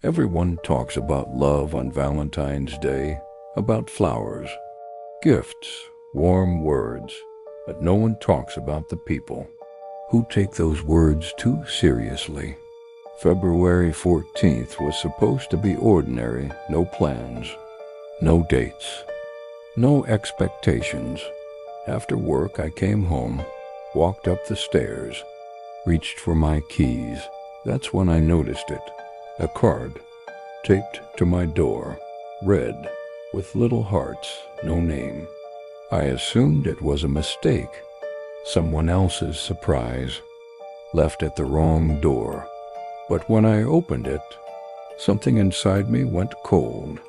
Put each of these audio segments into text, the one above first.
Everyone talks about love on Valentine's Day, about flowers, gifts, warm words, but no one talks about the people who take those words too seriously. February 14th was supposed to be ordinary, no plans, no dates, no expectations. After work, I came home, walked up the stairs, reached for my keys. That's when I noticed it. A card, taped to my door, red, with little hearts, no name. I assumed it was a mistake, someone else's surprise, left at the wrong door. But when I opened it, something inside me went cold.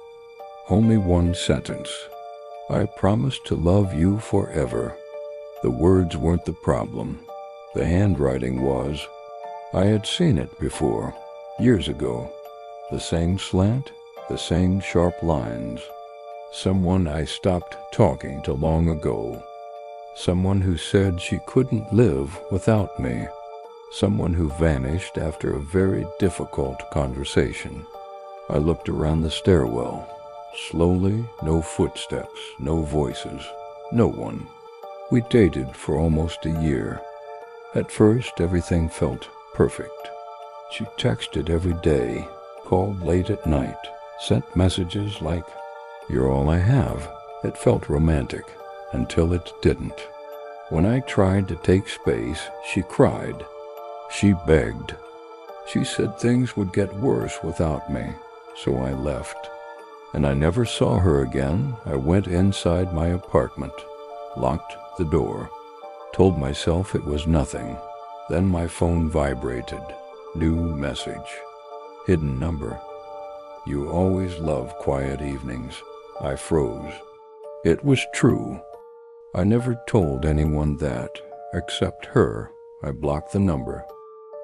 Only one sentence. I promise to love you forever. The words weren't the problem. The handwriting was. I had seen it before, years ago. The same slant, the same sharp lines. Someone I stopped talking to long ago. Someone who said she couldn't live without me. Someone who vanished after a very difficult conversation. I looked around the stairwell. Slowly, no footsteps, no voices, no one. We dated for almost a year. At first, everything felt perfect. She texted every day, called late at night, sent messages like, "You're all I have." It felt romantic, until it didn't. When I tried to take space, she cried. She begged. She said things would get worse without me, so I left. And I never saw her again. I went inside my apartment, locked the door, told myself it was nothing. Then my phone vibrated. New message. Hidden number. You always love quiet evenings. I froze. It was true. I never told anyone that, except her. I blocked the number,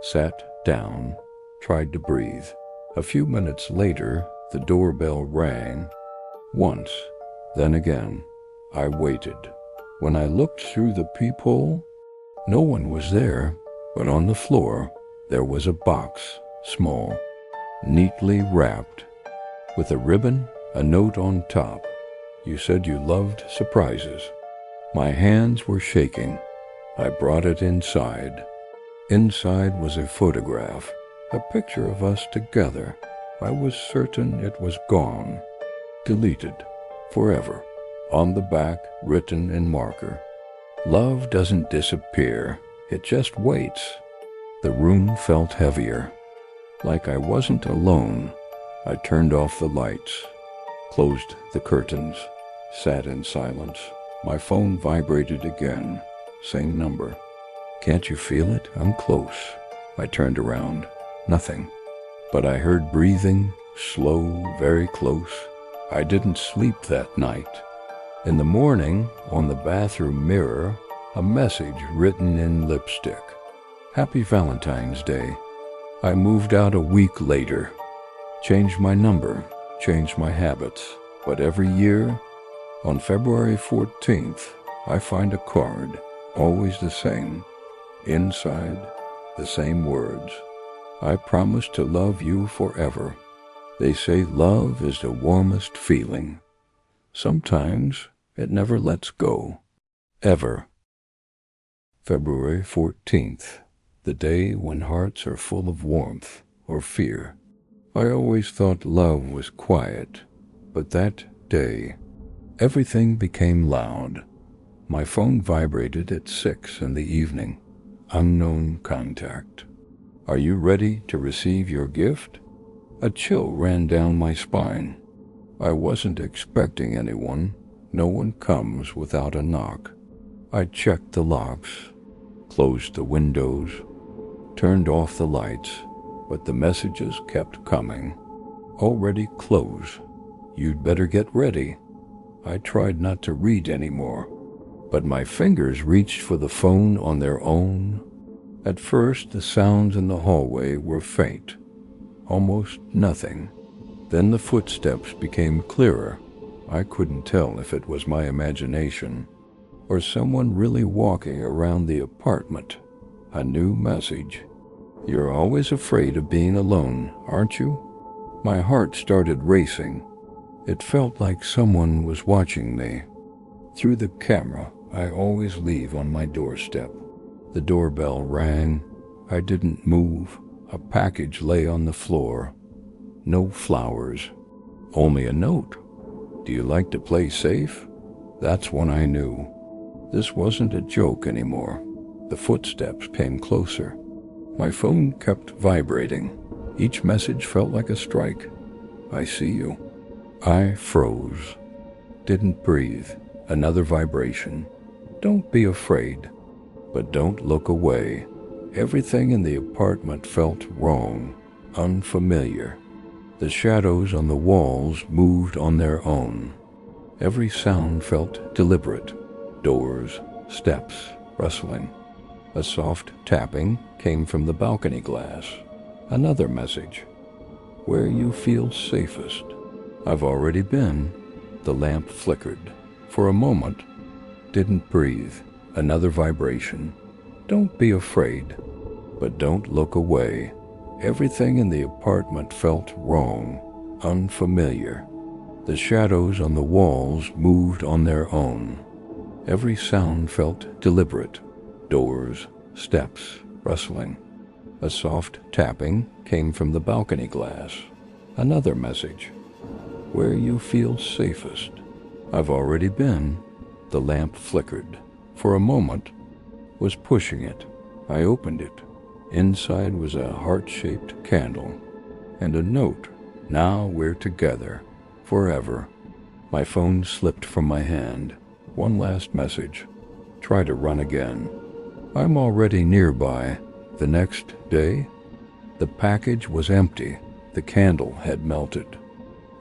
sat down, tried to breathe. A few minutes later, the doorbell rang. Once, then again. I waited. When I looked through the peephole, no one was there, but on the floor, there was a box, small, neatly wrapped, with a ribbon, a note on top. You said you loved surprises. My hands were shaking. I brought it inside. Inside was a photograph, a picture of us together. I was certain it was gone, deleted, forever. On the back, written in marker. Love doesn't disappear, it just waits. The room felt heavier, like I wasn't alone. I turned off the lights, closed the curtains, sat in silence. My phone vibrated again, same number. Can't you feel it? I'm close. I turned around, nothing. But I heard breathing, slow, very close. I didn't sleep that night. In the morning, on the bathroom mirror, a message written in lipstick. Happy Valentine's Day. I moved out a week later. Changed my number, changed my habits. But every year, on February 14th, I find a card, always the same. Inside, the same words. I promise to love you forever. They say love is the warmest feeling. Sometimes it never lets go. Ever. February 14th, the day when hearts are full of warmth or fear. I always thought love was quiet, but that day, everything became loud. My phone vibrated at 6 in the evening. Unknown contact. Are you ready to receive your gift? A chill ran down my spine. I wasn't expecting anyone. No one comes without a knock. I checked the locks, closed the windows, turned off the lights, but the messages kept coming. Already close. You'd better get ready. I tried not to read anymore, but my fingers reached for the phone on their own. At first, the sounds in the hallway were faint, almost nothing. Then the footsteps became clearer. I couldn't tell if it was my imagination or someone really walking around the apartment. A new message. You're always afraid of being alone, aren't you? My heart started racing. It felt like someone was watching me. Through the camera I always leave on my doorstep. The doorbell rang. I didn't move. A package lay on the floor. No flowers. Only a note. Do you like to play safe? That's when I knew. This wasn't a joke anymore. The footsteps came closer. My phone kept vibrating. Each message felt like a strike. I see you. I froze. Didn't breathe. Another vibration. Don't be afraid, but don't look away. Everything in the apartment felt wrong, unfamiliar. The shadows on the walls moved on their own. Every sound felt deliberate. Doors, steps, rustling. A soft tapping came from the balcony glass. Another message. Where you feel safest. I've already been. The lamp flickered. For a moment. Didn't breathe. Another vibration. Don't be afraid, but don't look away. Everything in the apartment felt wrong, unfamiliar. The shadows on the walls moved on their own. Every sound felt deliberate. Doors, steps, rustling. A soft tapping came from the balcony glass. Another message. Where you feel safest. I've already been. The lamp flickered. For a moment. Was pushing it. I opened it. Inside was a heart-shaped candle. And a note. Now we're together. Forever. My phone slipped from my hand. One last message. Try to run again. I'm already nearby. The next day, the package was empty. The candle had melted.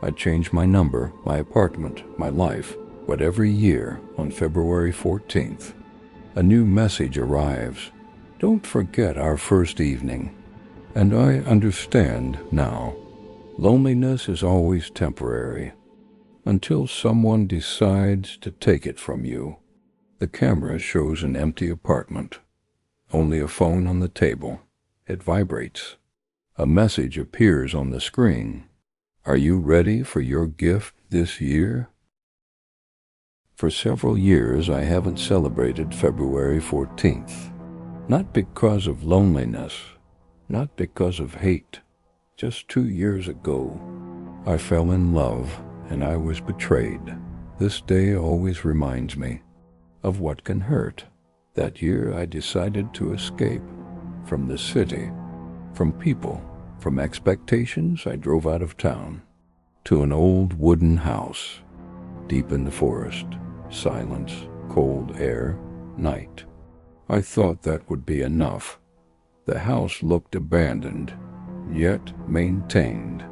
I changed my number, my apartment, my life, but every year on February 14th, a new message arrives. Don't forget our first evening. And I understand now. Loneliness is always temporary, until someone decides to take it from you. The camera shows an empty apartment. Only a phone on the table. It vibrates. A message appears on the screen. Are you ready for your gift this year? For several years I haven't celebrated February 14th. Not because of loneliness, not because of hate. Just 2 years ago, I fell in love and I was betrayed. This day always reminds me of what can hurt. That year I decided to escape from the city, from people, from expectations. I drove out of town to an old wooden house, deep in the forest, silence, cold air, night. I thought that would be enough. The house looked abandoned, yet maintained.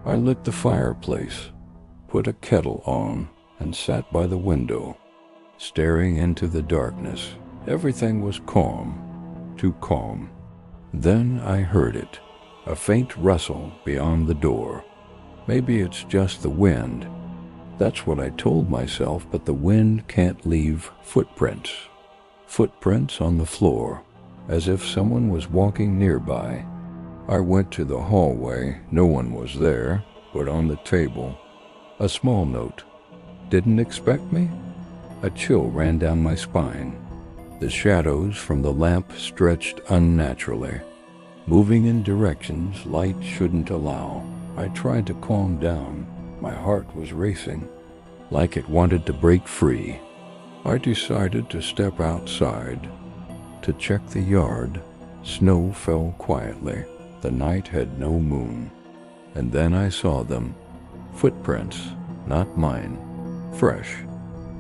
I lit the fireplace, put a kettle on, and sat by the window, staring into the darkness. Everything was calm, too calm. Then I heard it, a faint rustle beyond the door. Maybe it's just the wind. That's what I told myself, but the wind can't leave footprints. Footprints on the floor, as if someone was walking nearby. I went to the hallway. No one was there, but on the table, a small note. Didn't expect me? A chill ran down my spine. The shadows from the lamp stretched unnaturally, moving in directions light shouldn't allow. I tried to calm down. My heart was racing, like it wanted to break free. I decided to step outside, to check the yard. Snow fell quietly. The night had no moon. And then I saw them. Footprints, not mine, fresh,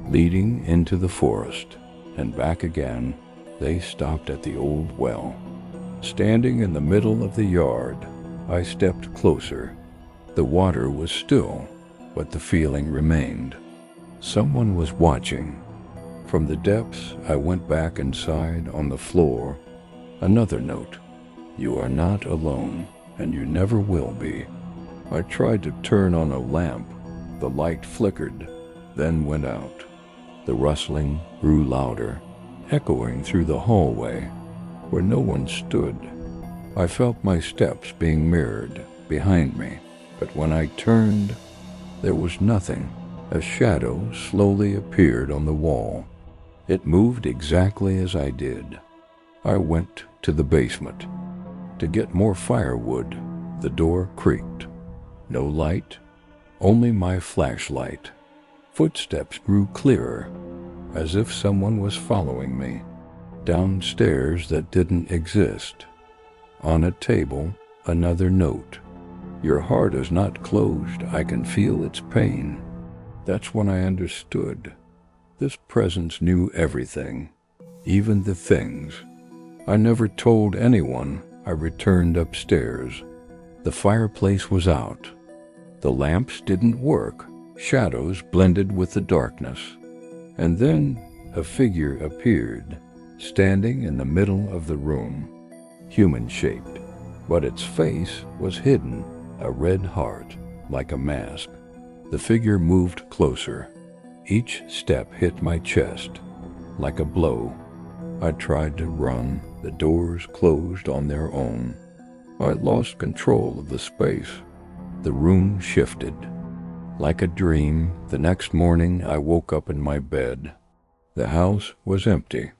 leading into the forest. And back again. They stopped at the old well. Standing in the middle of the yard, I stepped closer. The water was still, but the feeling remained. Someone was watching. From the depths, I went back inside. On the floor, another note. You are not alone, and you never will be. I tried to turn on a lamp. The light flickered, then went out. The rustling grew louder, echoing through the hallway, where no one stood. I felt my steps being mirrored behind me. But when I turned, there was nothing. A shadow slowly appeared on the wall. It moved exactly as I did. I went to the basement. To get more firewood, the door creaked. No light, only my flashlight. Footsteps grew clearer, as if someone was following me. Downstairs that didn't exist. On a table, another note. Your heart is not closed. I can feel its pain. That's when I understood. This presence knew everything, even the things. I never told anyone. I returned upstairs. The fireplace was out. The lamps didn't work. Shadows blended with the darkness. And then a figure appeared, standing in the middle of the room, human-shaped, but its face was hidden, a red heart, like a mask. The figure moved closer. Each step hit my chest, like a blow. I tried to run. The doors closed on their own. I lost control of the space. The room shifted. Like a dream, the next morning I woke up in my bed. The house was empty.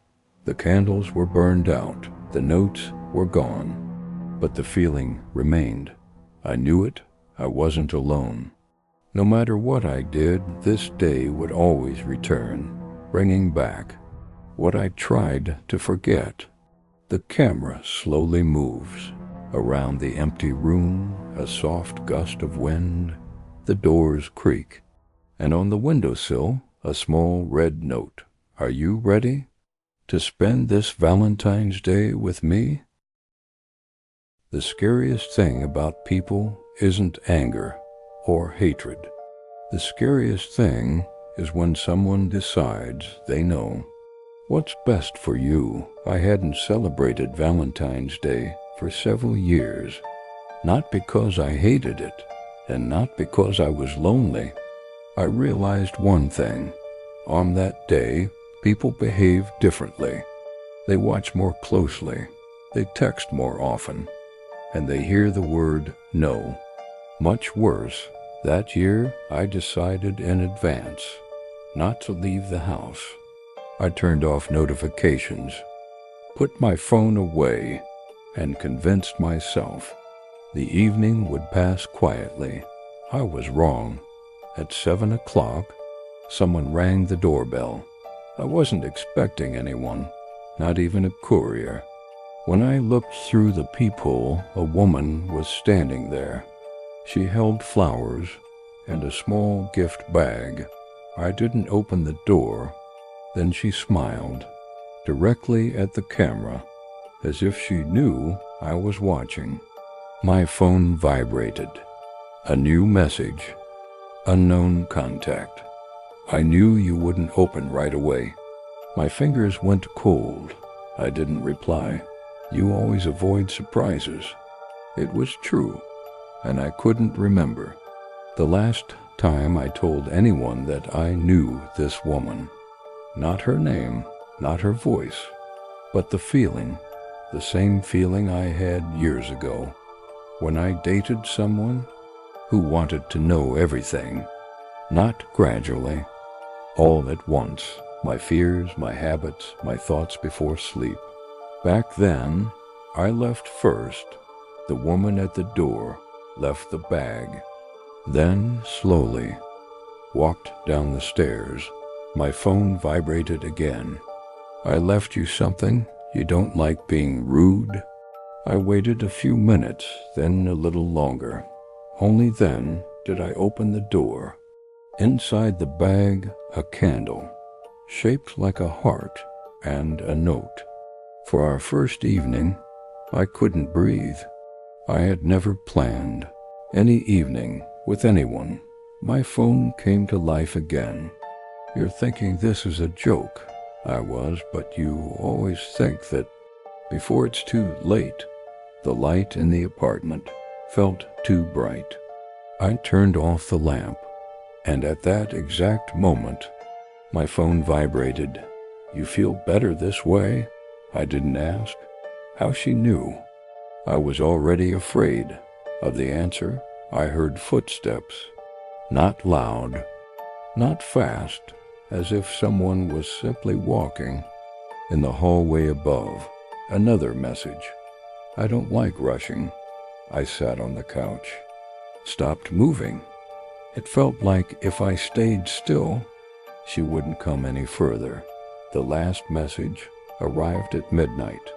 The candles were burned out. The notes were gone. But the feeling remained. I knew it. I wasn't alone. No matter what I did, this day would always return, bringing back what I tried to forget. The camera slowly moves. Around the empty room, a soft gust of wind. The doors creak. And on the windowsill, a small red note. Are you ready to spend this Valentine's Day with me? The scariest thing about people isn't anger or hatred. The scariest thing is when someone decides they know what's best for you. I hadn't celebrated Valentine's Day for several years, not because I hated it, and not because I was lonely. I realized one thing. On that day, people behave differently. They watch more closely. They text more often. And they hear the word no. Much worse, that year I decided in advance not to leave the house. I turned off notifications, put my phone away, and convinced myself the evening would pass quietly. I was wrong. At 7 o'clock, someone rang the doorbell. I wasn't expecting anyone, not even a courier. When I looked through the peephole, a woman was standing there. She held flowers and a small gift bag. I didn't open the door. Then she smiled, directly at the camera, as if she knew I was watching. My phone vibrated. A new message. Unknown contact. I knew you wouldn't open right away. My fingers went cold. I didn't reply. You always avoid surprises. It was true, and I couldn't remember the last time I told anyone that I knew this woman. Not her name, not her voice, but the feeling, the same feeling I had years ago when I dated someone who wanted to know everything, not gradually, all at once, my fears, my habits, my thoughts before sleep. Back then, I left first. The woman at the door left the bag. Then, slowly, walked down the stairs. My phone vibrated again. I left you something. You don't like being rude? I waited a few minutes, then a little longer. Only then did I open the door. Inside the bag, a candle, shaped like a heart, and a note. For our first evening, I couldn't breathe. I had never planned any evening with anyone. My phone came to life again. You're thinking this is a joke. I was, but you always think that before it's too late. The light in the apartment felt too bright. I turned off the lamp, and at that exact moment, my phone vibrated. You feel better this way? I didn't ask. How she knew. I was already afraid of the answer I heard footsteps, not loud, not fast, as if someone was simply walking. In the hallway above, another message. I don't like rushing. I sat on the couch, stopped moving. It felt like if I stayed still, she wouldn't come any further. The last message arrived at midnight.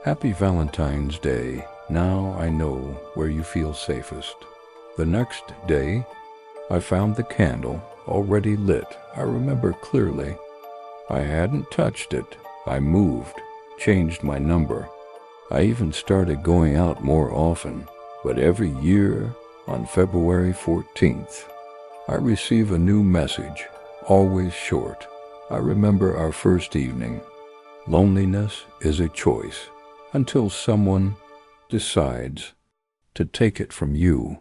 Happy Valentine's Day. Now I know where you feel safest. The next day, I found the candle already lit. I remember clearly. I hadn't touched it. I moved, changed my number. I even started going out more often. But every year, on February 14th, I receive a new message, always short. I remember our first evening. Loneliness is a choice until someone decides to take it from you.